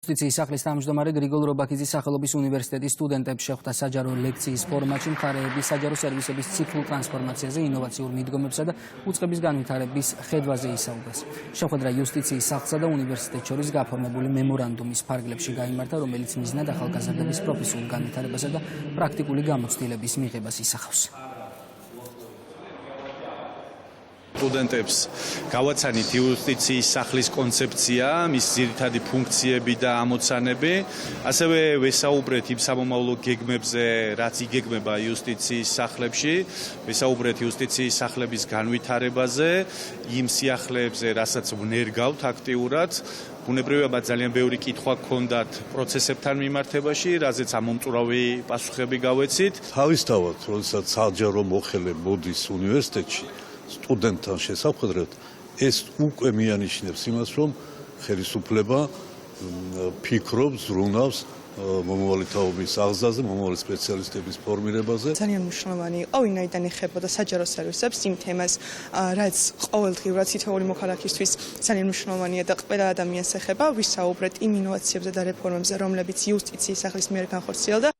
Justiția სახლის თავმჯდომარე გრიგოლ რობაქიძის სახელობის უნივერსიტეტის სტუდენტებს შეხვდა საჯარო ლექციის ფორმატში მხარეების საჯარო სერვისების ციკლურ ტრანსფორმაციაზე, ინოვაციურ მიდგომებსა და უწყების განვითარების ხედვაზე ისაუბრეს. შეხვედრა იუსტიციის სახლსა და უნივერსიტეტს შორის გაფორმებული მემორანდუმის ფარგლებში გაიმართა, რომელიც მიზნად ახალგაზრდების პროფესიულ განვითარებასა და პრაქტიკული გამოცდილების მიღებას ისახავს. სტუდენტებს გავაცანით იუსტიციის სახლის კონცეფცია, მის ძირითადი ფუნქციები და ამოცანები, ასევე ვესაუბრეთ იმ სამომავლო გეგმებზე, რაც იგეგმება იუსტიციის სახლებში, ვესაუბრეთ იუსტიციის სახლების განვითარებაზე, იმ სიახლეებზე, რასაც ვნერგავთ აქტიურად. ბუნებრივად ძალიან ბევრი კითხვა გქონდათ პროცესებთან მიმართებაში, რაზეც ამომწურავი პასუხები გავეცით. თავისთავად, როდესაც საჯარო მოხელე მოდის უნივერსიტეტში, სტუდენტთან შესახვედრად, ეს უკვე მიანიშნებს იმას, რომ ხელისუფლება ფიქრობს, ზრუნავს მომავალი თაობის აღზრდაზე, მომავალი სპეციალისტების ფორმირებაზე. ძალიან მნიშვნელოვანი იყო, ვინაიდან ეხებოდა საჯარო სერვისებს იმ თემას, რაც ყოველდღიურად თითოეული მოქალაქისთვის ძალიან მნიშვნელოვანია და ყველა ადამიანს ეხება, ვისაუბრეთ იმ ინოვაციებზე და რეფორმებზე, რომლებიც იუსტიციის სახლის მიერ განხორციელდა.